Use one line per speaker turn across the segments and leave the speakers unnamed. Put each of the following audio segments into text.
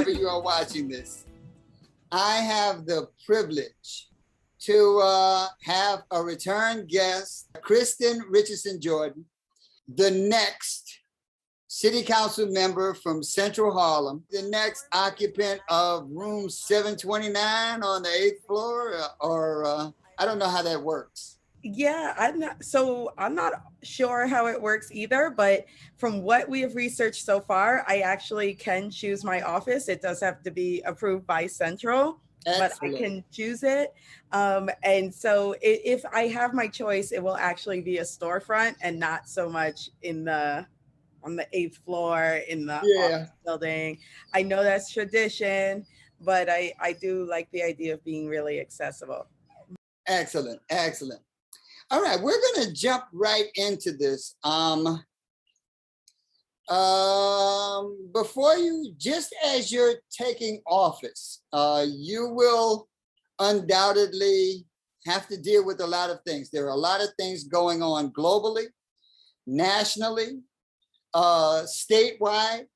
wherever you are watching this. I have the privilege to have a return guest, Kristin Richardson Jordan, the next city council member from Central Harlem, the next occupant of room 729 on the 8th floor, or I don't know how that works.
Yeah, I'm not sure how it works either, but from what we have researched so far, I actually can choose my office. It does have to be approved by Central, but I
Excellent.
can choose it. And so if I have my choice, it will actually be a storefront and not so much on the 8th floor in the
Yeah.
office building. I know that's tradition, but I do like the idea of being really accessible.
Excellent. Excellent. All right, we're going to jump right into this. Before you, just as you're taking office, you will undoubtedly have to deal with a lot of things. There are a lot of things going on globally, nationally, statewide,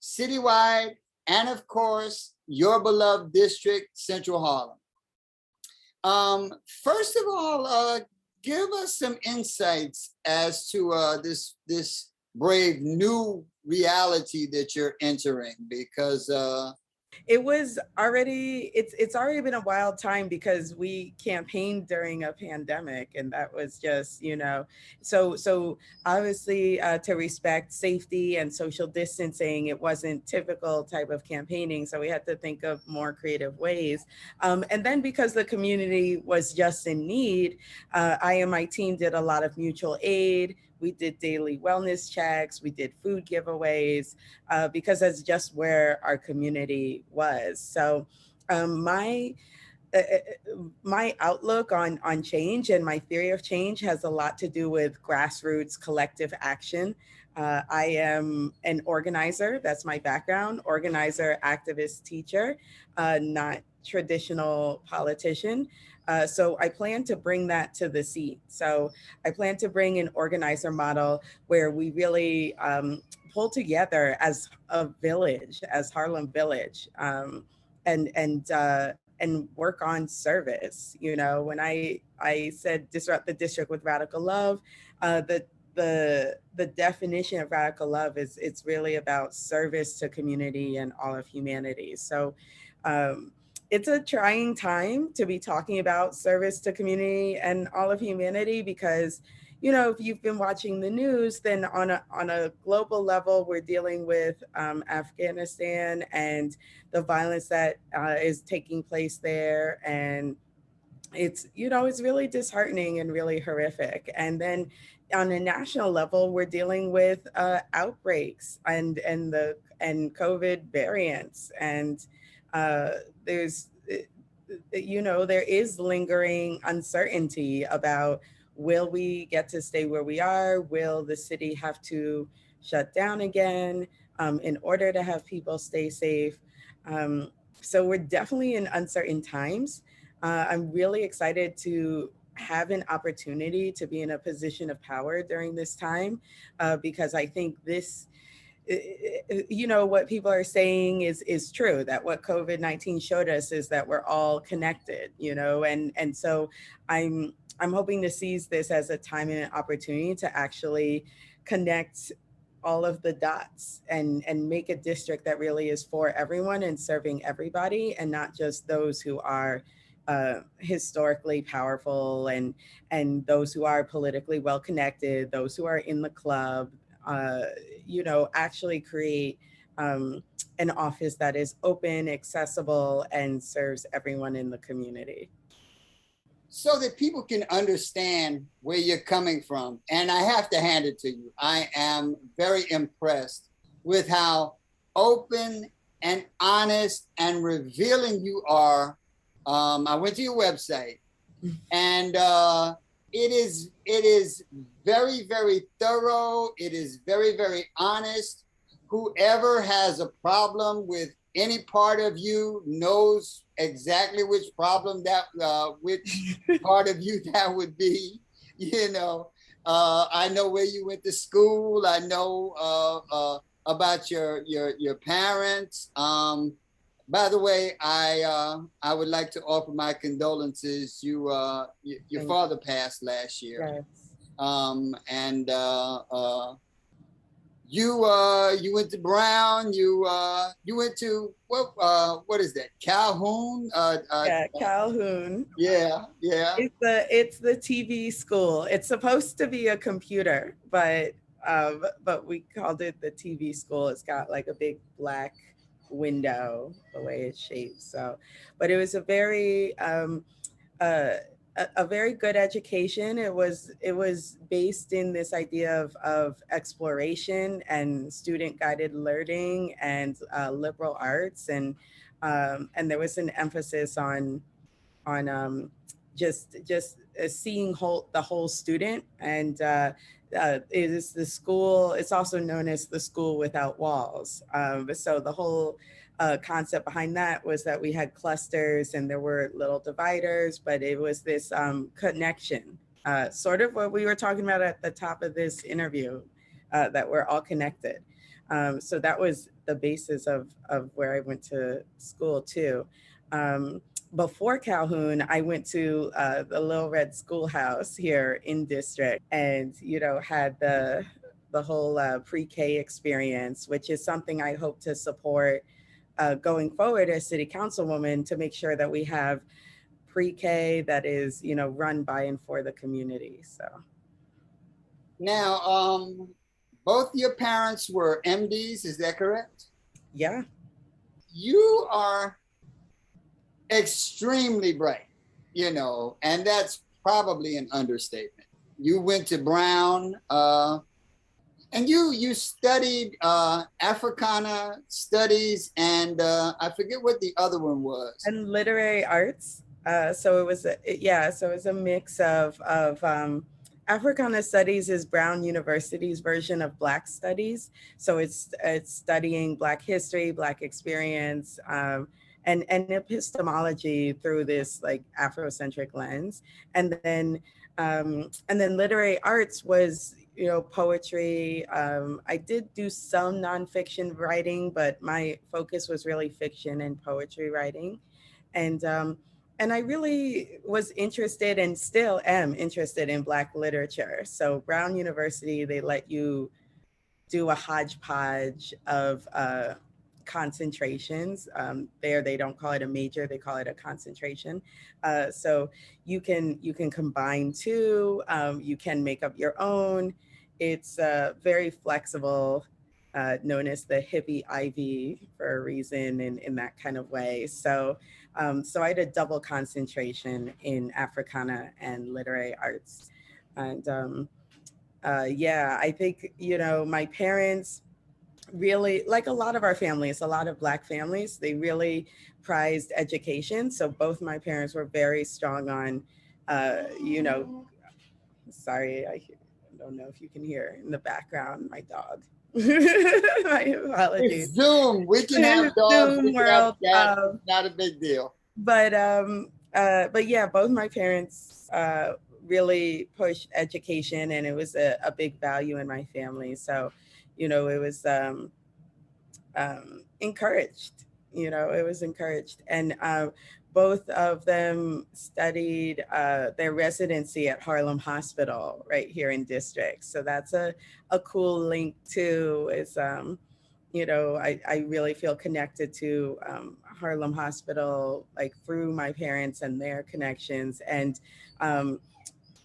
citywide, and of course, your beloved district, Central Harlem. First of all, give us some insights as to this brave new reality that you're entering, because
it's already been a wild time because we campaigned during a pandemic, and that was just, so obviously, to respect safety and social distancing, it wasn't typical type of campaigning, so we had to think of more creative ways. And then because the community was just in need, I and my team did a lot of mutual aid. We did daily wellness checks. We did food giveaways, because that's just where our community was. So my outlook on change and my theory of change has a lot to do with grassroots collective action. I am an organizer. That's my background. Organizer, activist, teacher, not traditional politician. So I plan to bring that to the seat. So I plan to bring an organizer model where we really pull together as a village, as Harlem Village, and work on service. When I said disrupt the district with radical love, the definition of radical love is it's really about service to community and all of humanity. So it's a trying time to be talking about service to community and all of humanity because, if you've been watching the news, then on a global level, we're dealing with Afghanistan and the violence that is taking place there. And it's really disheartening and really horrific. And then on a national level, we're dealing with outbreaks and COVID variants, and there's there is lingering uncertainty about, will we get to stay where we are? Will the city have to shut down again in order to have people stay safe? So we're definitely in uncertain times. I'm really excited to have an opportunity to be in a position of power during this time, because I think this, what people are saying is true, that what COVID-19 showed us is that we're all connected, and so I'm hoping to seize this as a time and an opportunity to actually connect all of the dots and make a district that really is for everyone and serving everybody, and not just those who are historically powerful and those who are politically well connected, those who are in the club. Actually create an office that is open, accessible, and serves everyone in the community.
So that people can understand where you're coming from. And I have to hand it to you. I am very impressed with how open and honest and revealing you are. I went to your website, and it is very, very thorough. It is very, very honest. Whoever has a problem with any part of you knows exactly which problem which part of you that would be. I know where you went to school. I know about your parents. By the way, I would like to offer my condolences. Your father passed last year.
Yes.
And you went to Brown. You went to what is that? Calhoun.
Yeah, Calhoun.
Yeah, yeah.
It's the TV school. It's supposed to be a computer, but we called it the TV school. It's got like a big black window the way it's shaped. So, but it was uh, a very good education. It was based in this idea of exploration and student guided learning and liberal arts, and there was an emphasis on just seeing the whole student. And it is the school. It's also known as the school without walls. So the whole concept behind that was that we had clusters and there were little dividers, but it was this connection, sort of what we were talking about at the top of this interview, that we're all connected. So that was the basis of where I went to school too. Before Calhoun, I went to the Little Red Schoolhouse here in district, and had the whole pre-K experience, which is something I hope to support going forward as city councilwoman, to make sure that we have pre-K that is run by and for the community. So
Now, both your parents were MDs, is that correct?
yeah.
You are extremely bright, and that's probably an understatement. You went to Brown, and you studied Africana studies, and I forget what the other one was.
And literary arts. So it was a mix of Africana Studies is Brown University's version of Black Studies. So it's studying Black history, Black experience, and epistemology through this like Afrocentric lens. And then literary arts was poetry. I did do some nonfiction writing, but my focus was really fiction and poetry writing. And I really was interested, and still am interested, in Black literature. So Brown University, they let you do a hodgepodge of concentrations. There, they don't call it a major; they call it a concentration. So you can combine two. You can make up your own. It's very flexible, known as the hippie Ivy for a reason, in that kind of way. So I had a double concentration in Africana and literary arts. And I think, my parents really, like a lot of our families, a lot of Black families, they really prized education. So both my parents were very strong on, sorry, I don't know if you can hear in the background, my dog. My apologies.
It's Zoom. We can have dogs.
Zoom
we can
world.
have cats. Not a big deal.
But yeah, both my parents really pushed education, and it was a big value in my family. So, it was encouraged. It was encouraged, and both of them studied their residency at Harlem Hospital right here in district. So that's a cool link too. Is I really feel connected to Harlem Hospital, like through my parents and their connections. And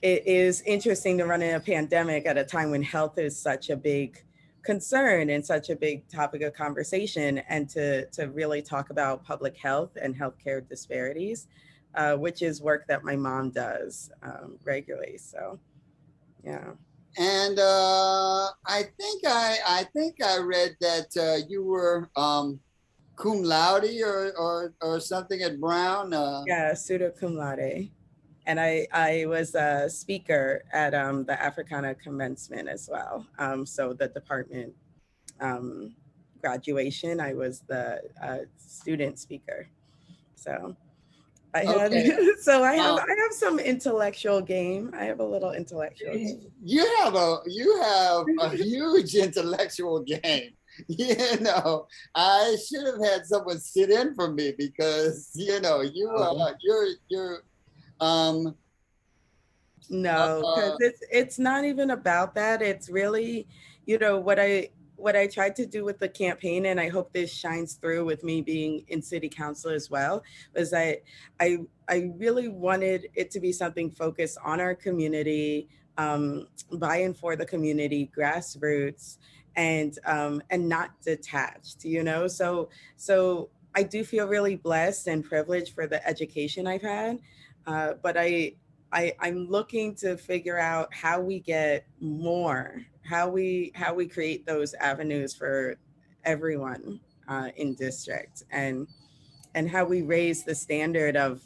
it is interesting to run in a pandemic at a time when health is such a big concern and such a big topic of conversation, and to really talk about public health and healthcare disparities, which is work that my mom does regularly. So, yeah.
And I think I read that you were cum laude or something at Brown.
Yeah, pseudo cum laude. And I was a speaker at the Africana commencement as well. So the department graduation, I was the student speaker. So I had,
Okay.
so I have some intellectual game. I have a little intellectual game.
You have a huge intellectual game. You know, I should have had someone sit in for me because you know you're um
No, because
uh,
it's not even about that. It's really, what I tried to do with the campaign, and I hope this shines through with me being in city council as well, was that I I really wanted it to be something focused on our community, by and for the community, grassroots, and not detached. So I do feel really blessed and privileged for the education I've had, but I'm looking to figure out how we get more, how we create those avenues for everyone in district, and how we raise the standard of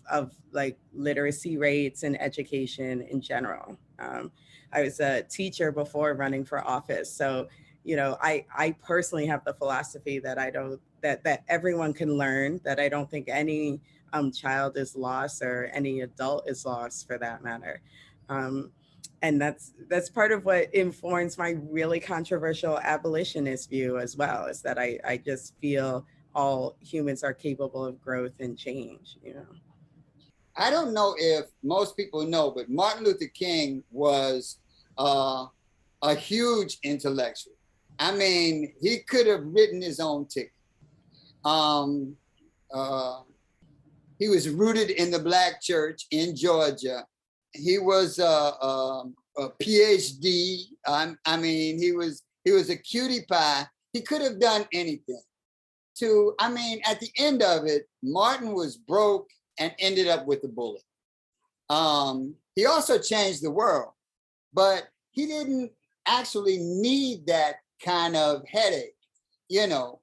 like literacy rates and education in general. I was a teacher before running for office, so I personally have the philosophy that I don't that everyone can learn. That I don't think any child is lost, or any adult is lost for that matter. Um, and that's part of what informs my really controversial abolitionist view as well, is that I just feel all humans are capable of growth and change.
I don't know if most people know, but Martin Luther King was uh, a huge intellectual. I mean, he could have written his own ticket. Um, uh, he was rooted in the Black church in Georgia. He was a PhD. I mean, he was a cutie pie. He could have done anything. I mean, at the end of it, Martin was broke and ended up with a bullet. He also changed the world, but he didn't actually need that kind of headache. You know,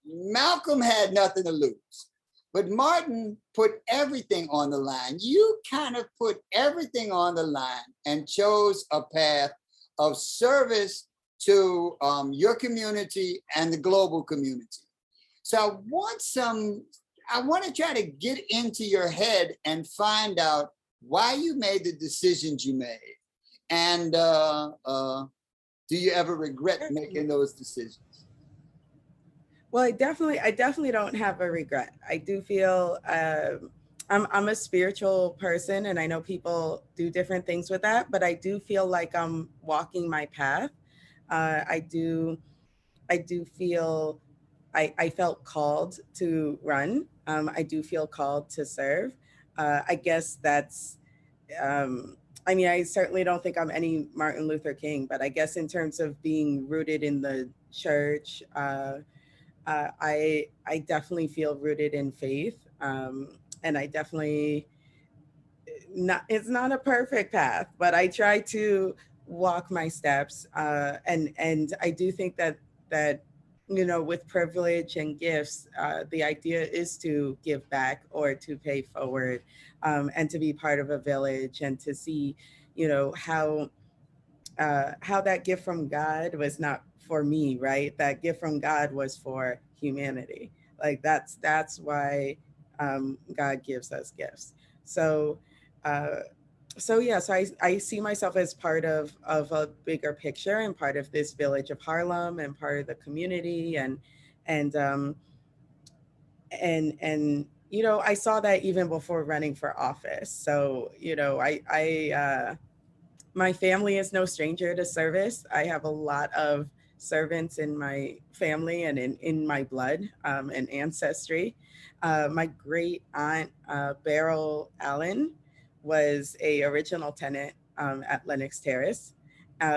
Malcolm had nothing to lose, but Martin put everything on the line. You kind of put everything on the line and chose a path of service to your community and the global community. So I want to try to get into your head and find out why you made the decisions you made. And do you ever regret making those decisions?
Well, I definitely don't have a regret. I do feel I'm a spiritual person, and I know people do different things with that, but I do feel like I'm walking my path. I do feel I felt called to run. I do feel called to serve. I guess that's, I mean, I certainly don't think I'm any Martin Luther King, but I guess in terms of being rooted in the church, I definitely feel rooted in faith, and I definitely not. It's not a perfect path, but I try to walk my steps, and I do think that with privilege and gifts, the idea is to give back or to pay forward, and to be part of a village and to see, how that gift from God was not for me, right? That gift from God was for humanity. Like that's why God gives us gifts. So, uh, so I see myself as part of a bigger picture and part of this village of Harlem and part of the community and um, and I saw that even before running for office. So I my family is no stranger to service. I have a lot of servants in my family and in my blood, and ancestry. My great aunt, Beryl Allen, was a original tenant at Lenox Terrace,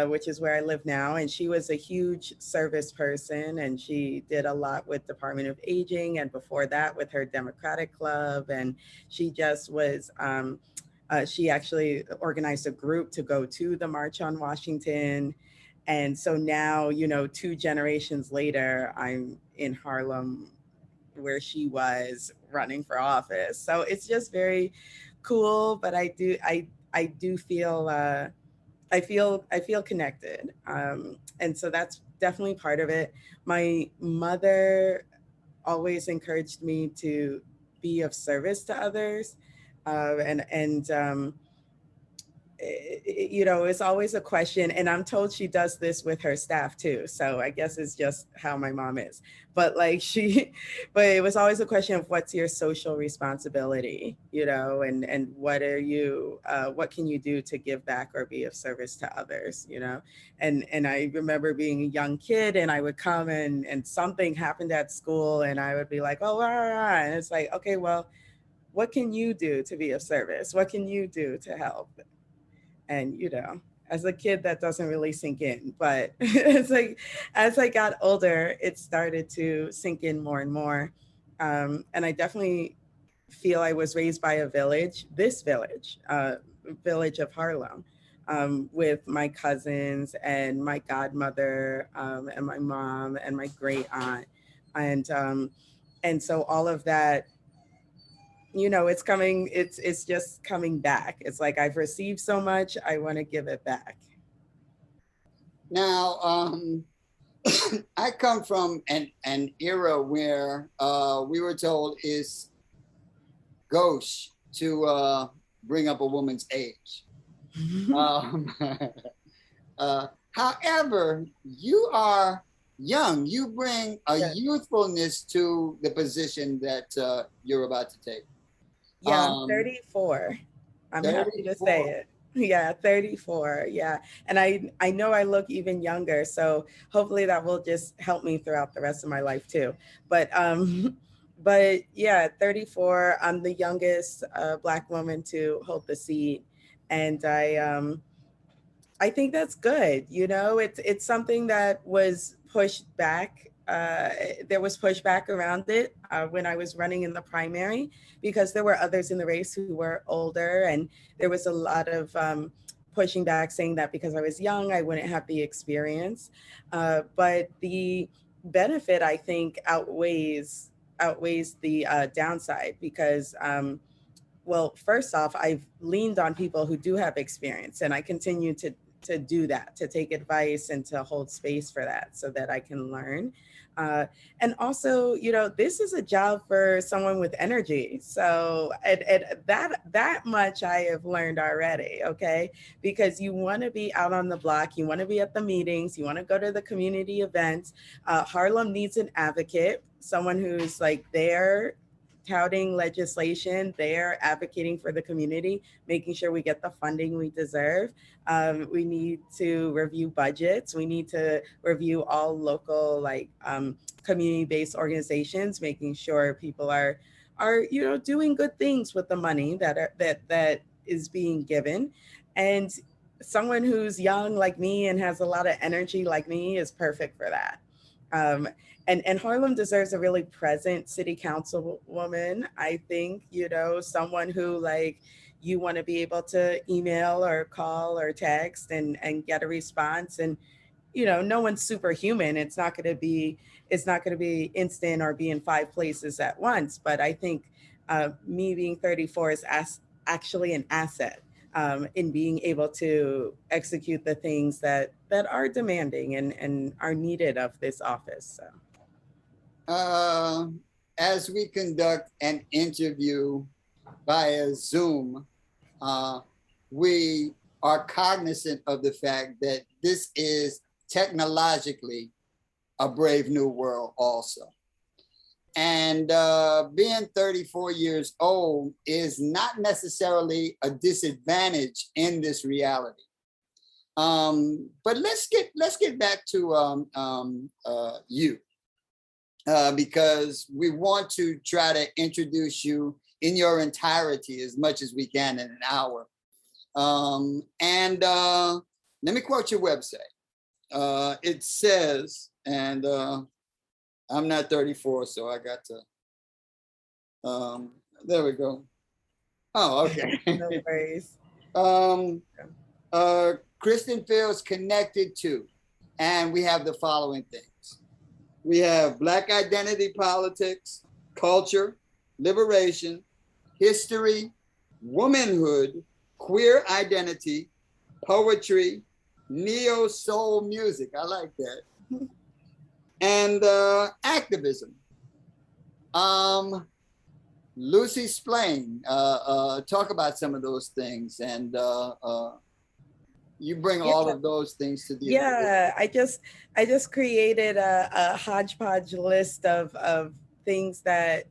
which is where I live now. And she was a huge service person, and she did a lot with Department of Aging, and before that with her Democratic Club. And she just was. She actually organized a group to go to the March on Washington. And so now, 2 generations later, I'm in Harlem where she was running for office. So it's just very cool. But I do feel I feel connected. And so that's definitely part of it. My mother always encouraged me to be of service to others. And you know, it's always a question, and I'm told she does this with her staff too. So I guess it's just how my mom is. But like but it was always a question of what's your social responsibility, you know, and what are you, what can you do to give back or be of service to others, you know? And I remember being a young kid, and I would come and something happened at school, and I would be like, oh, and it's like, okay, well, what can you do to be of service? What can you do to help? And you know, as a kid that doesn't really sink in, but it's like as I got older it started to sink in more and more. And I definitely feel I was raised by a village, this village, village of Harlem, with my cousins and my godmother, and my mom and my great aunt, and so all of that, you know, it's coming, it's just coming back. It's like I've received so much, I want to give it back.
Now, I come from an era where we were told it's gauche to bring up a woman's age. um, however, you are young. You bring a
Yeah.
youthfulness to the position that you're about to take.
Yeah, I'm 34. I'm happy to
34.
say it. Yeah, 34. Yeah. And I know I look even younger, so hopefully that will just help me throughout the rest of my life too. But but yeah, 34. I'm the youngest Black woman to hold the seat, and I think that's good. You know, it's something that was pushed back. There was pushback around it when I was running in the primary, because there were others in the race who were older, and there was a lot of pushing back, saying that because I was young, I wouldn't have the experience. But the benefit, I think, outweighs the downside, because well, first off, I've leaned on people who do have experience, and I continue to do that, to take advice and to hold space for that, so that I can learn. And also, you know, this is a job for someone with energy. So and that much I have learned already. Okay, because you want to be out on the block, you want to be at the meetings, you want to go to the community events. Harlem needs an advocate, someone who's like there touting legislation, they're advocating for the community, making sure we get the funding we deserve. We need to review budgets. We need to review all local, like community-based organizations, making sure people are you know, doing good things with the money that is being given. And someone who's young like me and has a lot of energy like me is perfect for that. Um, and Harlem deserves a really present city council woman. I think, you know, someone who, like, you want to be able to email or call or text and get a response. And, you know, no one's superhuman. It's not going to be instant or be in five places at once. But I think me being 34 is actually an asset, in being able to execute the things that are demanding and are needed of this office. So.
Uh, as we conduct an interview via Zoom, uh, we are cognizant of the fact that this is technologically a brave new world also. And being 34 years old is not necessarily a disadvantage in this reality. But let's get back to you. Because we want to try to introduce you in your entirety as much as we can in an hour. And let me quote your website. It says, and I'm not 34, so I got to, there we go. Oh, okay.
No worries.
Kristin feels connected to, and we have the following things. We have Black identity politics, culture, liberation, history, womanhood, queer identity, poetry, neo-soul music. I like that. And activism. Lucy, explain, talk about some of those things, and You bring
Yeah.
all of those things to the equation.
Yeah, I just created a hodgepodge list of things that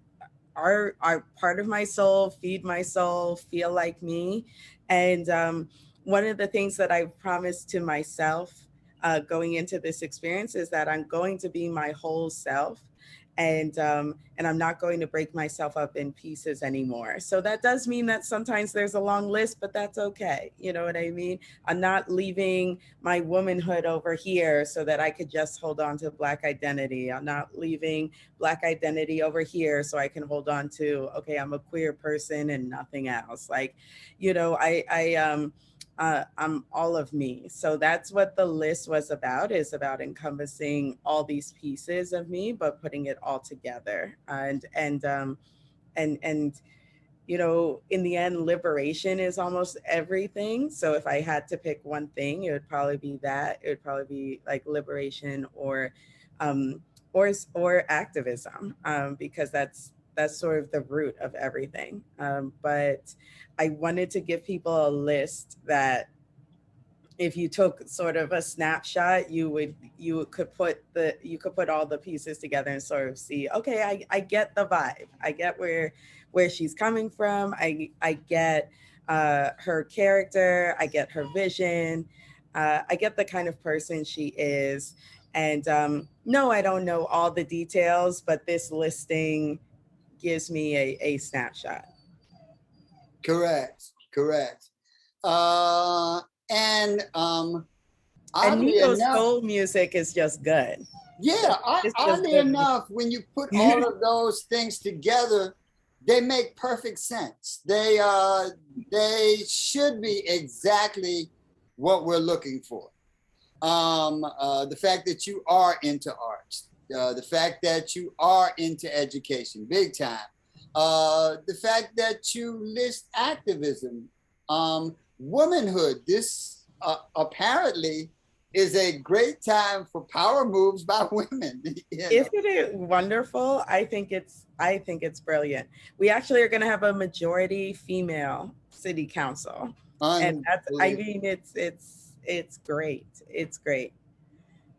are part of my soul, feed my soul, feel like me. And one of the things that I promised to myself going into this experience is that I'm going to be my whole self. And I'm not going to break myself up in pieces anymore. So that does mean that sometimes there's a long list, but that's okay. You know what I mean? I'm not leaving my womanhood over here so that I could just hold on to Black identity. I'm not leaving Black identity over here so I can hold on to, okay, I'm a queer person and nothing else. Like, you know, I'm all of me. So that's what the list was about, is about encompassing all these pieces of me, but putting it all together. And you know, in the end, liberation is almost everything. So if I had to pick one thing, it would probably be that. It would probably be like liberation um, or activism, because that's sort of the root of everything. But I wanted to give people a list that if you took sort of a snapshot, you could put all the pieces together and sort of see, okay, I get the vibe. I get where she's coming from. I get her character. I get her vision. I get the kind of person she is. And no, I don't know all the details, but this listing gives me a snapshot.
Correct. Correct. Uh, and
And
oddly
Nico's
enough,
soul music is just good.
yeah,
It's just
oddly
good.
enough, when you put all of those things together, they make perfect sense. They should be exactly what we're looking for. The fact that you are into arts, the fact that you are into education, big time. The fact that you list activism, womanhood. This apparently is a great time for power moves by women. You know?
Isn't it wonderful? I think it's brilliant. We actually are going to have a majority female city council, and that's, I mean, it's great. It's great.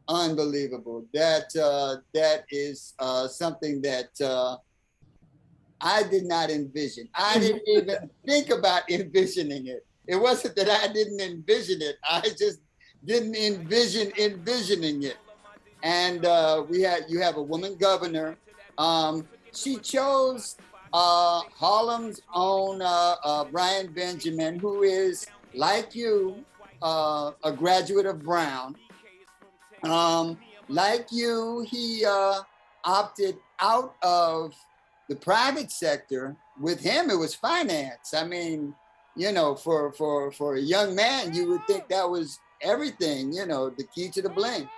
Unbelievable. That is something that I did not envision. I didn't even think about envisioning it. It wasn't that I didn't envision it. I just didn't envision envisioning it. And you have a woman governor. She chose Harlem's own Brian Benjamin, who is like you, a graduate of Brown. Um, like you, he opted out of the private sector. With him, it was finance. I mean, you know, for a young man, you would think that was everything. You know, the key to the bling.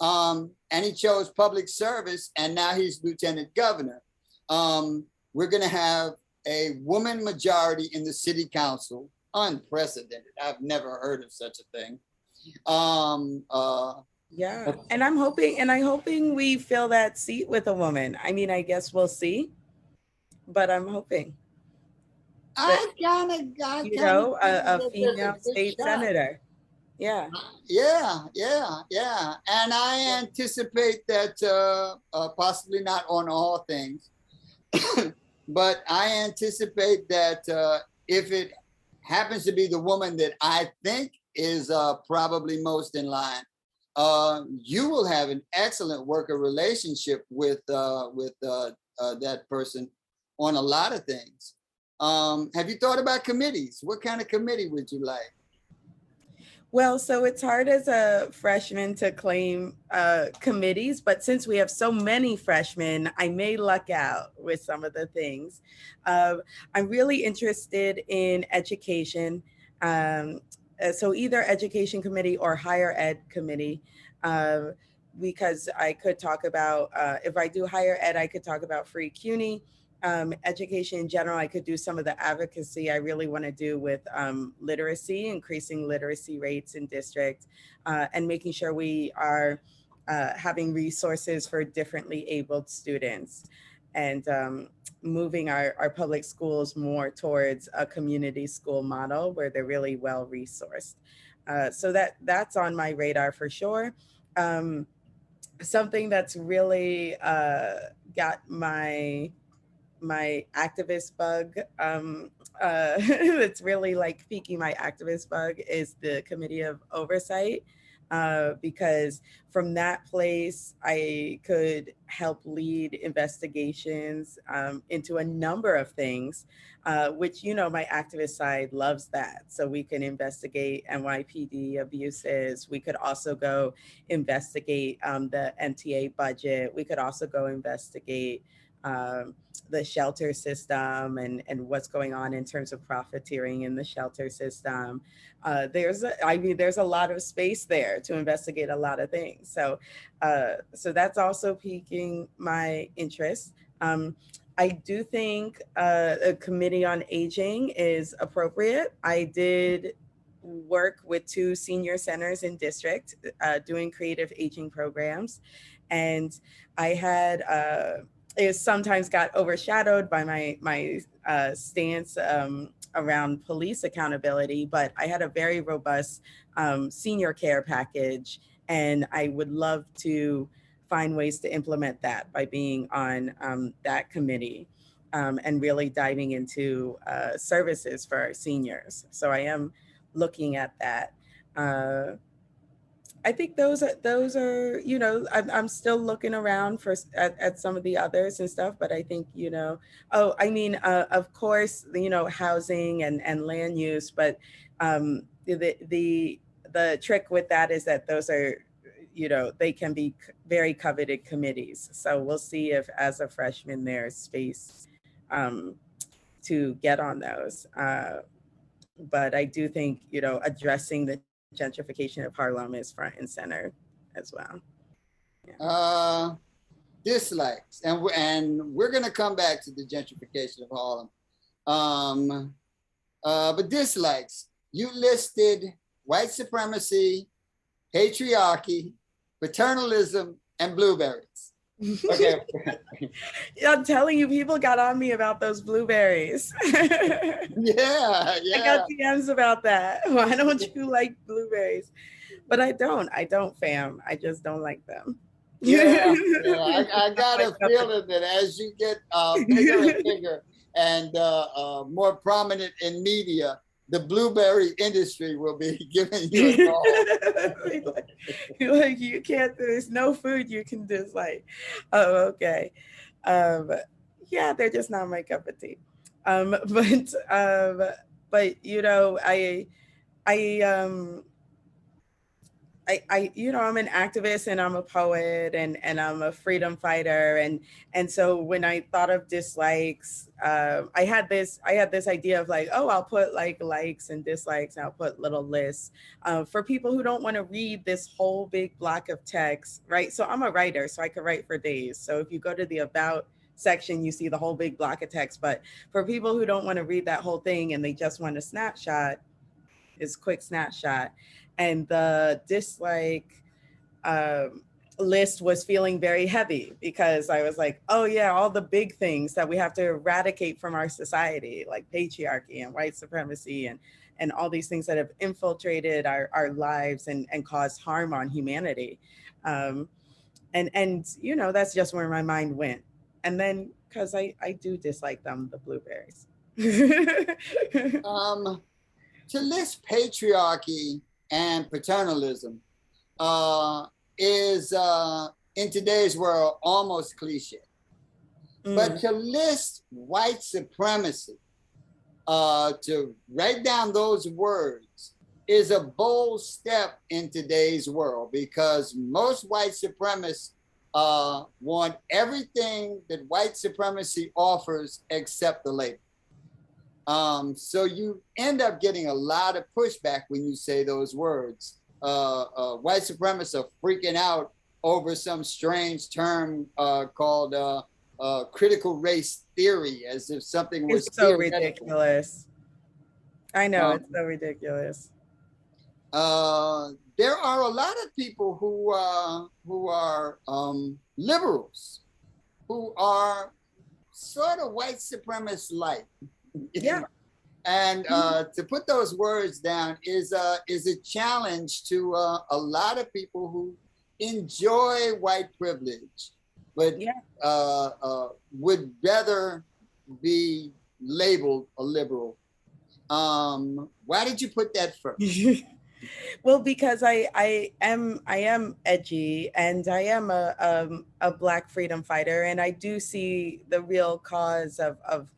And he chose public service, and now he's lieutenant governor. We're going to have a woman majority in the city council, unprecedented. I've never heard of such a thing.
Yeah, and I'm hoping we fill that seat with a woman. I mean, I guess we'll see, but I'm hoping that,
I
you
kind of
know,
feel
a
that there's a
female
good
state
shot.
senator. Yeah.
Yeah. And I anticipate that possibly not on all things, but I anticipate that if it happens to be the woman that I think is probably most in line, you will have an excellent worker relationship with that person on a lot of things. Have you thought about committees? What kind of committee would you like?
Well, so it's hard as a freshman to claim committees, but since we have so many freshmen, I may luck out with some of the things. I'm really interested in education. Um, so either education committee or higher ed committee, because I could talk about, if I do higher ed, I could talk about free CUNY. Education in general, I could do some of the advocacy I really want to do with literacy, increasing literacy rates in district, and making sure we are having resources for differently abled students, and moving our public schools more towards a community school model where they're really well resourced. So that's on my radar for sure. Something that's really got my activist bug, that's really like piquing my activist bug, is the Committee of Oversight, because from that place I could help lead investigations into a number of things, which, you know, my activist side loves that. So we can investigate NYPD abuses. We could also go investigate the MTA budget. We could also go investigate the shelter system and what's going on in terms of profiteering in the shelter system. There's a lot of space there to investigate a lot of things. So that's also piquing my interest. I do think a committee on aging is appropriate. I did work with 2 senior centers in district doing creative aging programs, and I had it sometimes got overshadowed by my stance around police accountability, but I had a very robust senior care package, and I would love to find ways to implement that by being on that committee, and really diving into services for our seniors. So I am looking at that. I think those are, you know, I'm still looking around for at some of the others and stuff, but I think, you know, oh, I mean, of course, you know, housing and land use, but the trick with that is that those are, you know, they can be very coveted committees. So we'll see if, as a freshman, there's space to get on those. But I do think, you know, addressing the gentrification of Harlem is front and center as well.
Yeah. Dislikes, and we're gonna come back to the gentrification of Harlem. But dislikes, you listed white supremacy, patriarchy, paternalism, and blueberries. Okay.
I'm telling you, people got on me about those blueberries.
Yeah.
I got DMs about that. Why don't you like blueberries? But I don't, fam. I just don't like them.
Yeah. I got a feeling that as you get bigger and bigger and more prominent in media, the blueberry industry will be giving you a call.
like you can't, there's no food you can dislike. Oh, okay. Yeah, they're just not my cup of tea. But you know, I, you know, I'm an activist and I'm a poet and I'm a freedom fighter. And so when I thought of dislikes, I had this idea of like, oh, I'll put like likes and dislikes, and I'll put little lists for people who don't want to read this whole big block of text, right? So I'm a writer, so I could write for days. So if you go to the about section, you see the whole big block of text. But for people who don't want to read that whole thing and they just want a snapshot, is quick snapshot. And the dislike list was feeling very heavy because I was like, oh yeah, all the big things that we have to eradicate from our society, like patriarchy and white supremacy and all these things that have infiltrated our lives and caused harm on humanity. And you know, that's just where my mind went. And then, because I do dislike them, the blueberries.
To list patriarchy and paternalism is in today's world almost cliche. But to list white supremacy, to write down those words, is a bold step in today's world, because most white supremacists want everything that white supremacy offers except the label. So you end up getting a lot of pushback when you say those words. White supremacists are freaking out over some strange term called critical race theory, as if something was
so ridiculous. I know, it's so ridiculous.
There are a lot of people who are liberals, who are sort of white supremacist like.
Yeah.
And to put those words down is a challenge to a lot of people who enjoy white privilege, but
Yeah.
would rather be labeled a liberal. Why did you put that first?
Well, because I am edgy, and I am a Black freedom fighter, and I do see the real cause of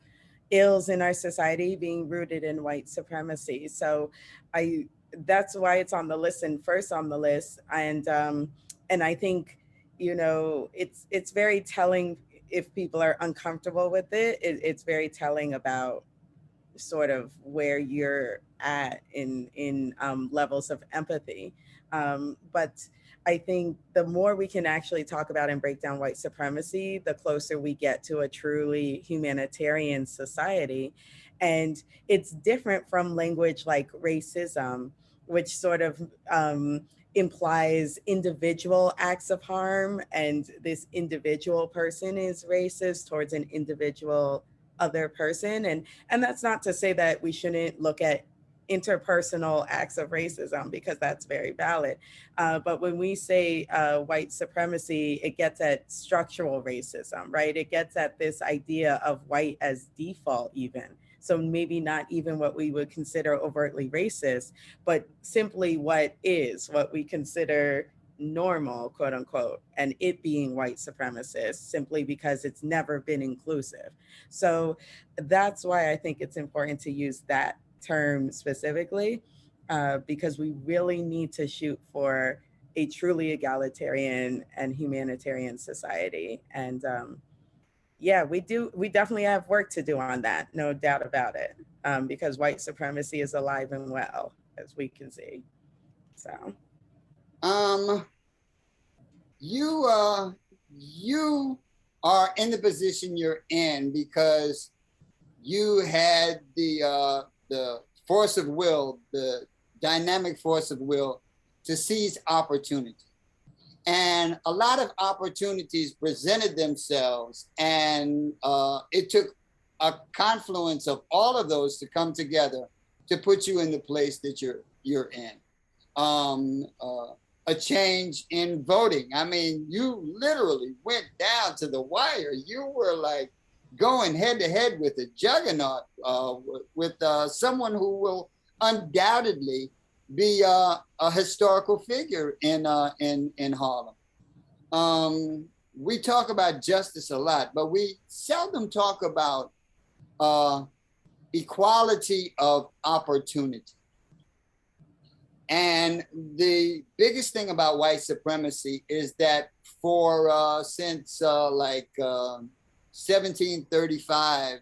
ills in our society being rooted in white supremacy. So I that's why it's on the list and first on the list. And I think, it's very telling. If people are uncomfortable with it's very telling about sort of where you're at in levels of empathy. But I think the more we can actually talk about and break down white supremacy, the closer we get to a truly humanitarian society. And it's different from language like racism, which sort of implies individual acts of harm, and this individual person is racist towards an individual other person. And that's not to say that we shouldn't look at interpersonal acts of racism, because that's very valid. But when we say white supremacy, it gets at structural racism, right? It gets at this idea of white as default, even. So maybe not even what we would consider overtly racist, but simply what we consider normal, quote unquote, and it being white supremacist simply because it's never been inclusive. So that's why I think it's important to use that term specifically, because we really need to shoot for a truly egalitarian and humanitarian society. And yeah, we do. We definitely have work to do on that, no doubt about it, because white supremacy is alive and well, as we can see. So.
Um, you are in the position you're in because you had the force of will, the dynamic force of will to seize opportunity. And a lot of opportunities presented themselves, and it took a confluence of all of those to come together to put you in the place that you're in. Um, uh, a change in voting. I mean, you literally went down to the wire. You were like going head to head with a juggernaut, with someone who will undoubtedly be a historical figure in Harlem. We talk about justice a lot, but we seldom talk about uh, equality of opportunity. And the biggest thing about white supremacy is that since 1735,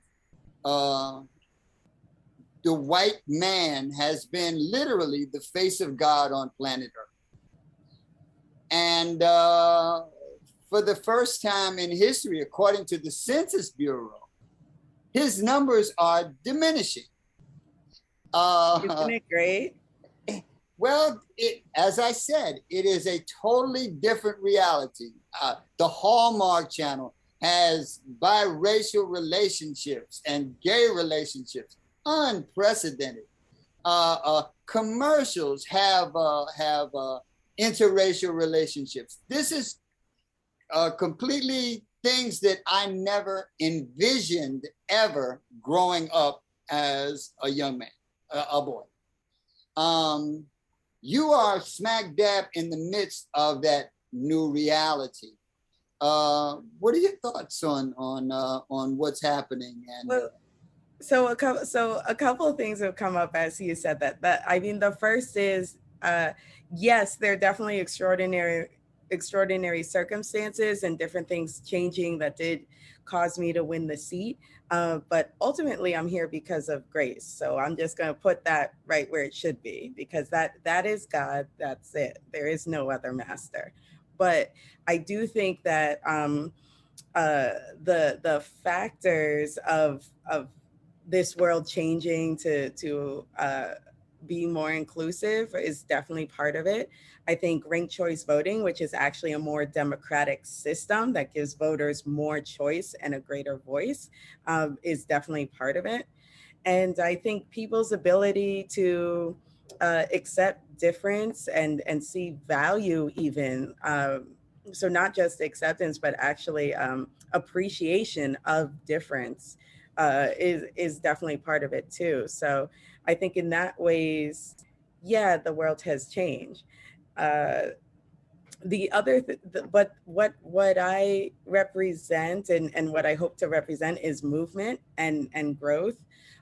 the white man has been literally the face of God on planet Earth. And for the first time in history, according to the Census Bureau, his numbers are diminishing.
Isn't it great?
Well, as I said, it is a totally different reality. The Hallmark Channel has biracial relationships and gay relationships, unprecedented. Commercials have interracial relationships. This is completely things that I never envisioned ever growing up as a young man, a boy. You are smack dab in the midst of that new reality. What are your thoughts on what's happening? And
Well, a couple of things have come up as you said that I mean, the first is, yes, there are definitely extraordinary circumstances and different things changing that did cause me to win the seat. But ultimately, I'm here because of grace. So I'm just going to put that right where it should be, because that is God. That's it. There is no other master. But I do think that the factors of this world changing to be more inclusive is definitely part of it. I think ranked choice voting, which is actually a more democratic system that gives voters more choice and a greater voice, is definitely part of it. And I think people's ability to accept difference and see value even. So not just acceptance, but actually appreciation of difference is definitely part of it too. So I think in that ways, yeah, the world has changed. Uh, but what I represent and what I hope to represent is movement and growth.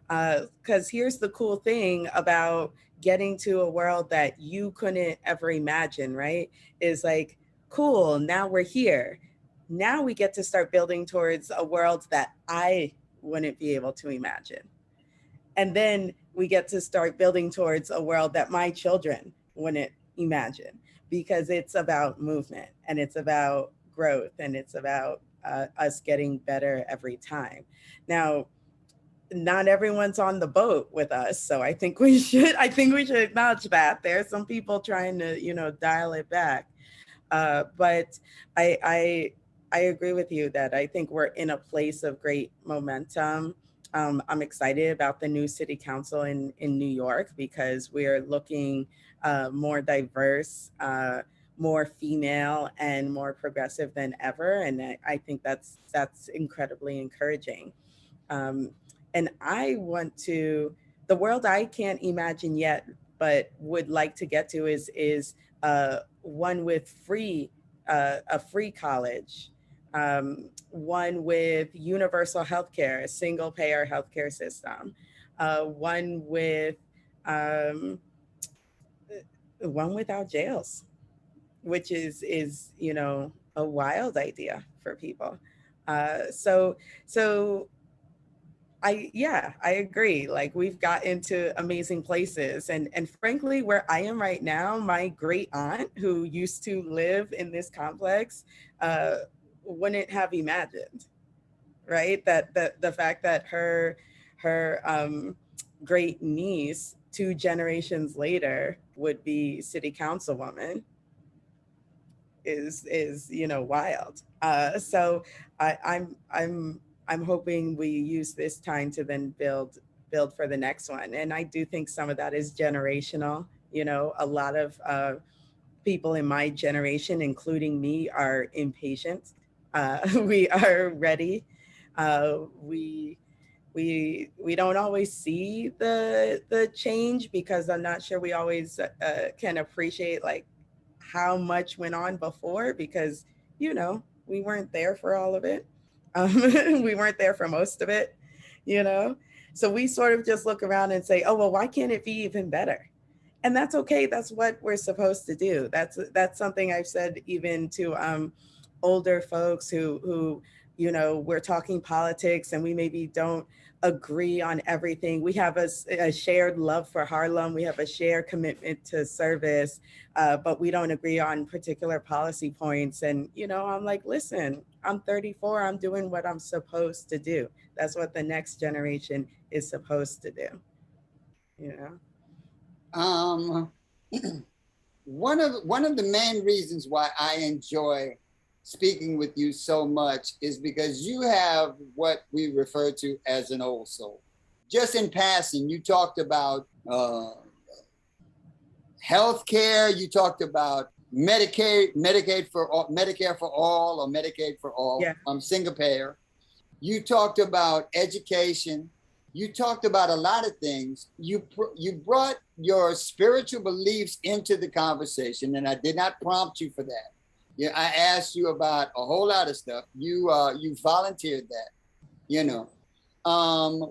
Because here's the cool thing about getting to a world that you couldn't ever imagine, right? Is like, cool, now we're here. Now we get to start building towards a world that I wouldn't be able to imagine. And then we get to start building towards a world that my children wouldn't imagine, because it's about movement and it's about growth and it's about us getting better every time. Now, not everyone's on the boat with us, so I think we should acknowledge that there are some people trying to dial it back. But I, I I agree with you that I think we're in a place of great momentum. I'm excited about the new city council in New York because we're looking more diverse, more female, and more progressive than ever, and I think that's incredibly encouraging. Um, and I want to the world I can't imagine yet, but would like to get to is one with a free college, one with universal healthcare, a single payer healthcare system, one with um, one without jails, which is a wild idea for people. So I agree. Like we've got into amazing places, and frankly, where I am right now, my great aunt who used to live in this complex uh, wouldn't have imagined, right? That the fact that her great niece 2 generations later would be city councilwoman is wild. So I'm hoping we use this time to then build for the next one. And I do think some of that is generational. A lot of people in my generation, including me, are impatient. We are ready. We don't always see the change because I'm not sure we always can appreciate like how much went on before because we weren't there for all of it. We weren't there for most of it, you know. So we sort of just look around and say, oh well, why can't it be even better? And that's okay. That's what we're supposed to do. That's something I've said even to older folks who we're talking politics and we maybe don't agree on everything. We have a shared love for Harlem. We have a shared commitment to service, but we don't agree on particular policy points. And I'm like, listen, I'm 34. I'm doing what I'm supposed to do. That's what the next generation is supposed to do. You know.
Um, one of the main reasons why I enjoy speaking with you so much is because you have what we refer to as an old soul. Just in passing, you talked about health care. You talked about Medicare for all, or Medicaid for all.
Yeah.
Single payer. You talked about education. You talked about a lot of things. You brought your spiritual beliefs into the conversation, and I did not prompt you for that. Yeah, I asked you about a whole lot of stuff. You volunteered that. You know,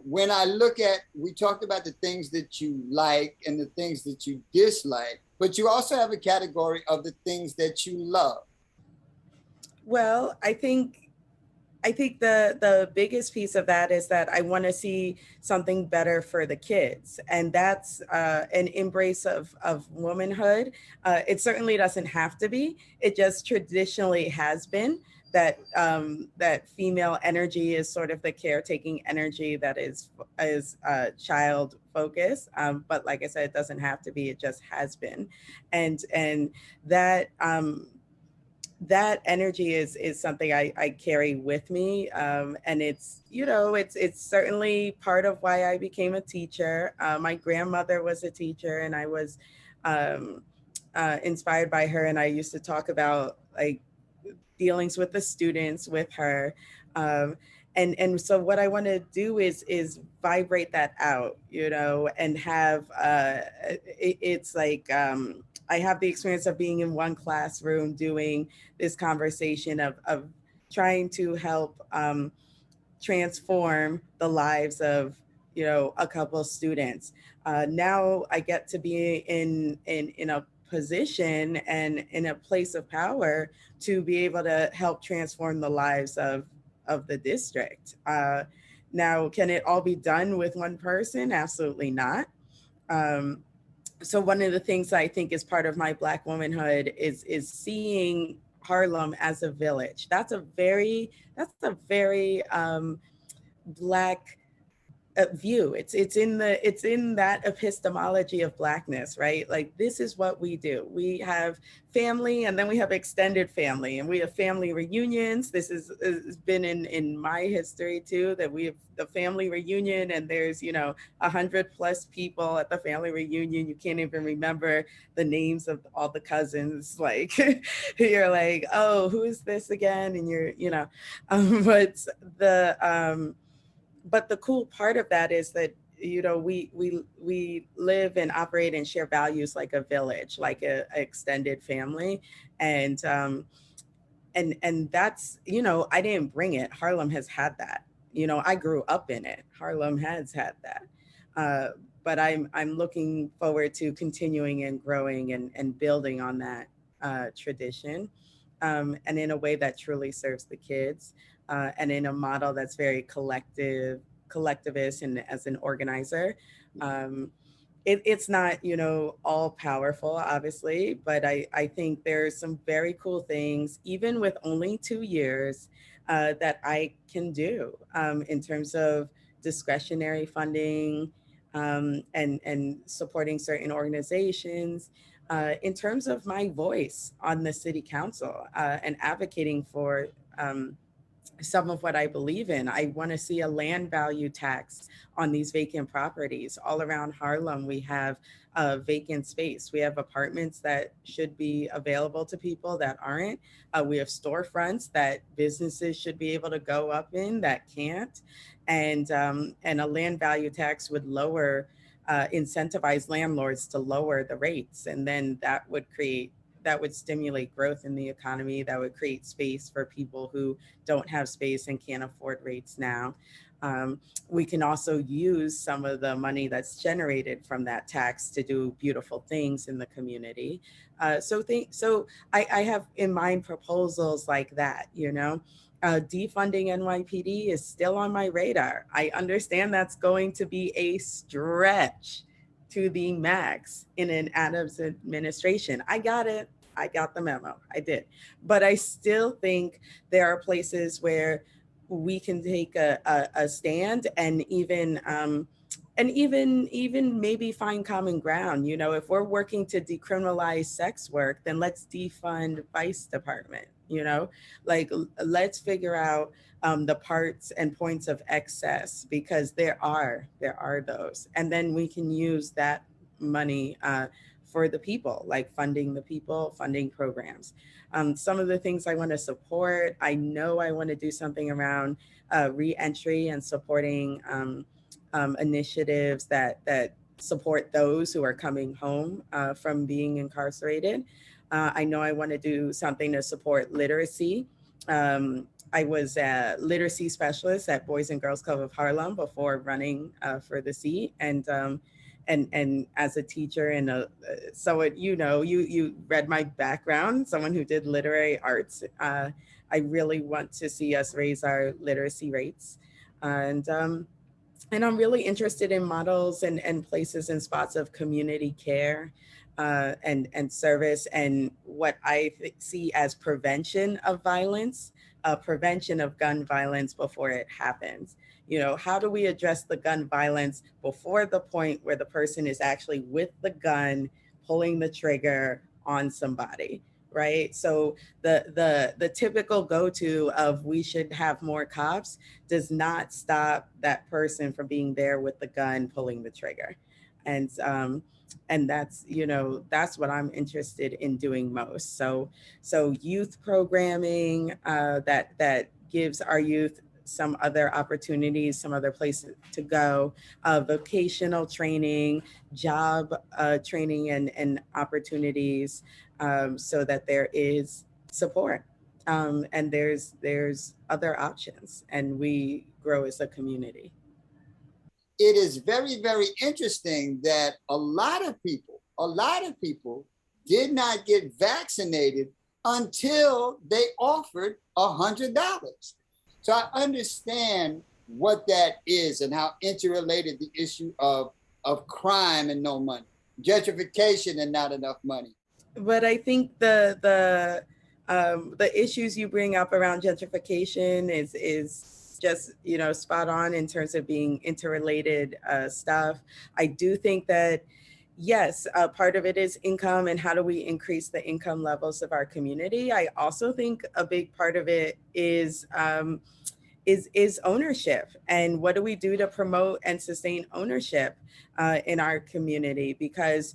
when I look at, we talked about the things that you like and the things that you dislike, but you also have a category of the things that you love.
Well, I think the biggest piece of that is that I want to see something better for the kids, and that's an embrace of womanhood. It certainly doesn't have to be. It just traditionally has been that female energy is sort of the caretaking energy that is child focused. But like I said, it doesn't have to be. It just has been, and that. that energy is something I carry with me, and it's, you know, it's certainly part of why I became a teacher. My grandmother was a teacher, and I was um, inspired by her, and I used to talk about like dealings with the students with her. Um, and so what I want to do is vibrate that out, you know, and have it's like I have the experience of being in one classroom doing this conversation of trying to help transform the lives of, you know, a couple of students. Now I get to be in a position and in a place of power to be able to help transform the lives of the district. Now, can it all be done with one person? Absolutely not. Um, so one of the things I think is part of my Black womanhood is seeing Harlem as a village. That's a very Black view. It's in that epistemology of Blackness, right? Like, this is what we do. We have family, and then we have extended family, and we have family reunions. This has been in my history too, that we have the family reunion, and there's, you know, 100+ people at the family reunion. You can't even remember the names of all the cousins. Like, you're like, oh, who is this again? And you're, you know, but the but the cool part of that is that, you know, we live and operate and share values like a village, like a extended family. And um and and that's, you know, I didn't bring it. Harlem has had that. You know, I grew up in it. Harlem has had that. uh but I'm looking forward to continuing and growing and building on that tradition, and in a way that truly serves the kids, and in a model that's very collectivist and as an organizer. Um, it's not, you know, all powerful, obviously, but I think there's some very cool things, even with only 2 years, that I can do in terms of discretionary funding, and supporting certain organizations, in terms of my voice on the city council, and advocating for some of what I believe in. I want to see a land value tax on these vacant properties. All around Harlem, we have vacant space. We have apartments that should be available to people that aren't. We have storefronts that businesses should be able to go up in that can't. And a land value tax would incentivize landlords to lower the rates, and then that would stimulate growth in the economy. That would create space for people who don't have space and can't afford rates now. We can also use some of the money that's generated from that tax to do beautiful things in the community. So I have in mind proposals like that, you know. Defunding NYPD is still on my radar. I understand that's going to be a stretch to the max in an Adams administration. I got it. I got the memo. I did. But I still think there are places where we can take a stand, and even maybe find common ground. You know, if we're working to decriminalize sex work, then let's defund vice department. You know, like, let's figure out the parts and points of excess, because there are those, and then we can use that money for the people, like funding the people, funding programs. Some of the things I want to support, I know I want to do something around reentry and supporting initiatives that support those who are coming home from being incarcerated. I know I want to do something to support literacy. I was a literacy specialist at Boys and Girls Club of Harlem before running for the seat, and as a teacher and so it, you know, you read my background, someone who did literary arts. I really want to see us raise our literacy rates, and I'm really interested in models and places and spots of community care, and service, and what I see as prevention of violence, prevention of gun violence before it happens. You know, how do we address the gun violence before the point where the person is actually with the gun, pulling the trigger on somebody? right? So the typical go-to of we should have more cops does not stop that person from being there with the gun pulling the trigger. And that's, that's what I'm interested in doing most. So youth programming, that gives our youth some other opportunities, some other places to go, vocational training, job training and opportunities, so that there is support, and there's other options, and we grow as a community.
It is very, very interesting that a lot of people did not get vaccinated until they offered $100. So I understand what that is and how interrelated the issue of crime and no money, gentrification and not enough money.
But I think the issues you bring up around gentrification is just, spot on in terms of being interrelated stuff. I do think that yes, part of it is income and how do we increase the income levels of our community. I also think a big part of it is ownership, and what do we do to promote and sustain ownership in our community, because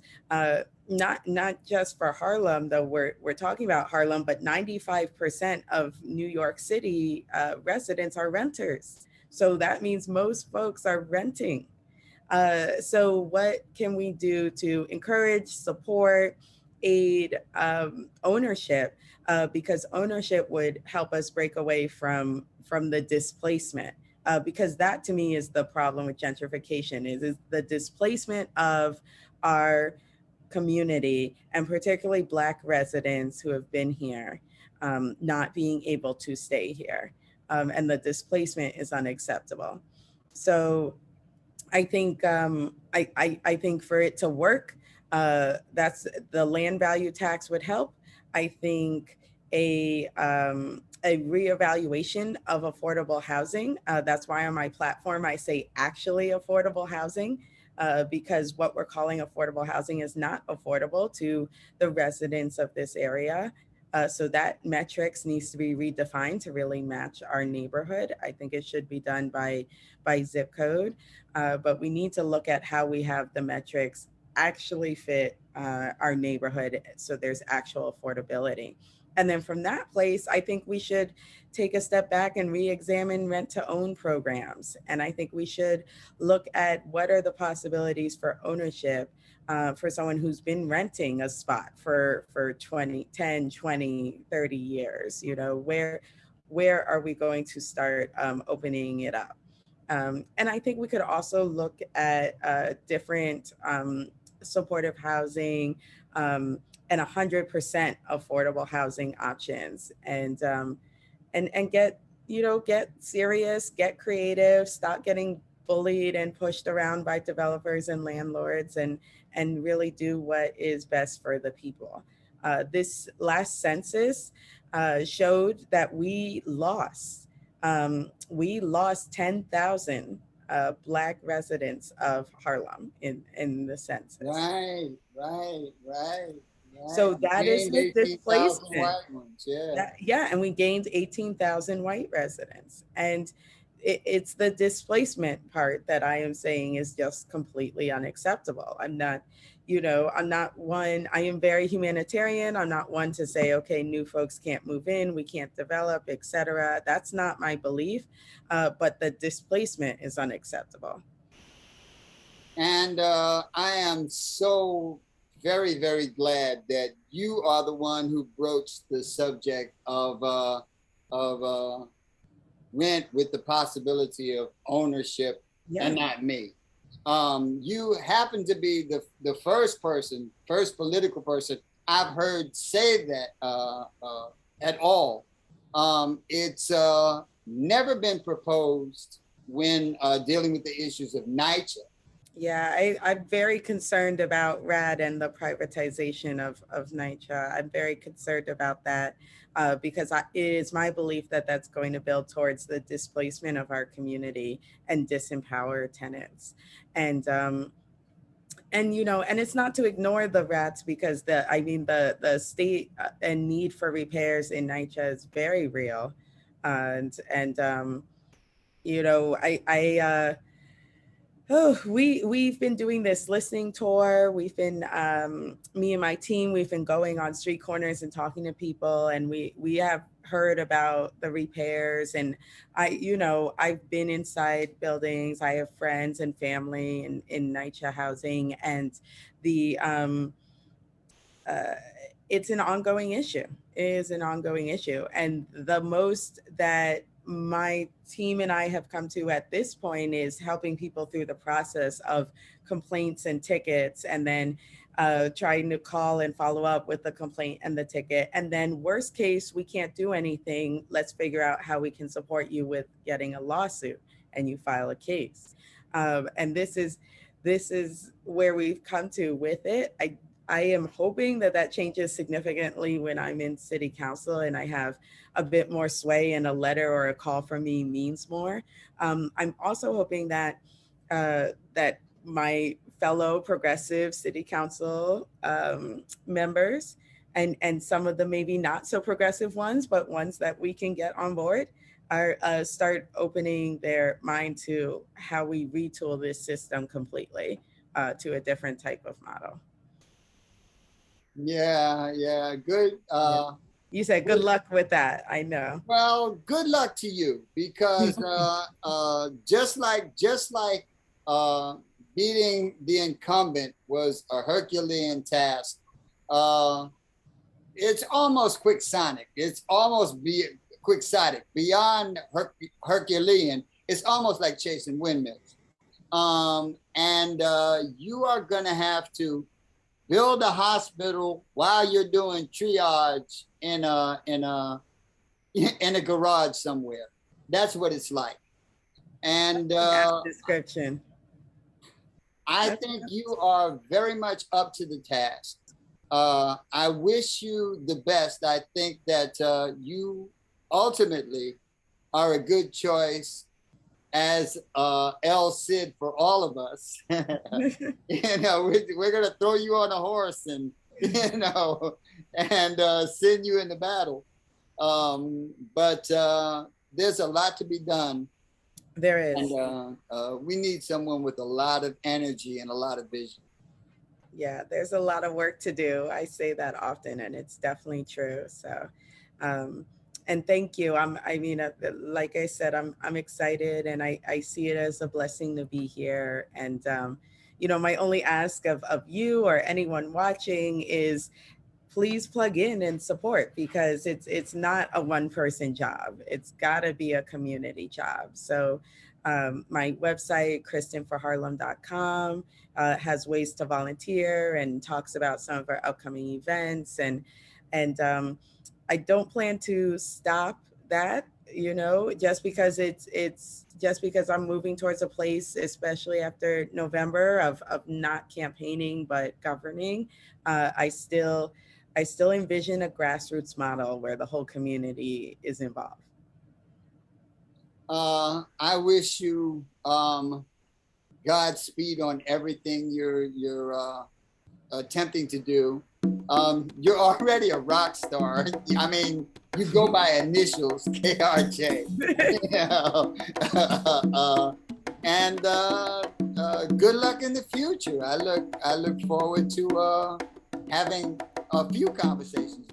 not just for Harlem, though we're talking about Harlem, but 95% of New York City residents are renters, so that means most folks are renting. So what can we do to encourage, support, aid ownership? Because ownership would help us break away from the displacement. Because that to me is the problem with gentrification is the displacement of our community, and particularly Black residents who have been here, not being able to stay here. And the displacement is unacceptable. So I think I think for it to work, that's the land value tax would help. I think a reevaluation of affordable housing. That's why on my platform I say actually affordable housing, because what we're calling affordable housing is not affordable to the residents of this area. So that metrics needs to be redefined to really match our neighborhood. I think it should be done by zip code, but we need to look at how we have the metrics actually fit our neighborhood, so there's actual affordability. And then from that place, I think we should take a step back and re-examine rent to own programs. And I think we should look at what are the possibilities for ownership for someone who's been renting a spot for 10, 20, 30 years. Where are we going to start opening it up? And I think we could also look at different supportive housing, and 100% affordable housing options, and get get serious, get creative, stop getting bullied and pushed around by developers and landlords, and really do what is best for the people. This last census showed that we lost 10,000 Black residents of Harlem in the census.
Right.
So that is with displacement.
White ones, yeah.
And we gained 18,000 white residents. And it's the displacement part that I am saying is just completely unacceptable. I'm not one, I am very humanitarian. I'm not one to say, okay, new folks can't move in, we can't develop, etc. That's not my belief, but the displacement is unacceptable.
And I am so very, very glad that you are the one who broached the subject of rent with the possibility of ownership, and not me. You happen to be the first political person I've heard say that at all. It's never been proposed when dealing with the issues of NYCHA.
Yeah, I'm very concerned about RAD and the privatization of NYCHA. I'm very concerned about that because it is my belief that that's going to build towards the displacement of our community and disempower tenants. And And and it's not to ignore the rats, because the state and need for repairs in NYCHA is very real. And I Oh, we've been doing this listening tour. We've been me and my team. We've been going on street corners and talking to people, and we have heard about the repairs. And I've been inside buildings. I have friends and family in NYCHA housing, and the uh, it's an ongoing issue. It is an ongoing issue, and the most that my team and I have come to at this point is helping people through the process of complaints and tickets, and then trying to call and follow up with the complaint and the ticket. And then worst case, we can't do anything. Let's figure out how we can support you with getting a lawsuit, and you file a case. And this is where we've come to with it. I am hoping that that changes significantly when I'm in city council and I have a bit more sway, and a letter or a call from me means more. I'm also hoping that that my fellow progressive city council members, and some of the maybe not so progressive ones, but ones that we can get on board, are start opening their mind to how we retool this system completely to a different type of model.
Yeah, good.
Yeah. You said good luck with that. I know.
Well, good luck to you, because just like beating the incumbent was a Herculean task. It's almost quixotic. It's almost quixotic beyond Herculean. It's almost like chasing windmills. And you are going to have to build a hospital while you're doing triage in a garage somewhere. That's what it's like. And
description.
I think you are very much up to the task. I wish you the best. I think that you ultimately are a good choice as El Cid for all of us. We're gonna throw you on a horse and send you into battle. But there's a lot to be done.
There is.
And we need someone with a lot of energy and a lot of vision.
Yeah, there's a lot of work to do. I say that often, and it's definitely true. So, and thank you. Like I said, I'm excited, and I see it as a blessing to be here. And my only ask of you or anyone watching is, please plug in and support, because it's not a one-person job. It's got to be a community job. So my website, kristinforharlem.com, has ways to volunteer and talks about some of our upcoming events. And I don't plan to stop that, just because just because I'm moving towards a place, especially after November, of not campaigning but governing. I still envision a grassroots model where the whole community is involved.
I wish you Godspeed on everything you're attempting to do. You're already a rock star. I mean, you go by initials, KRJ. And good luck in the future. I look forward to having a few conversations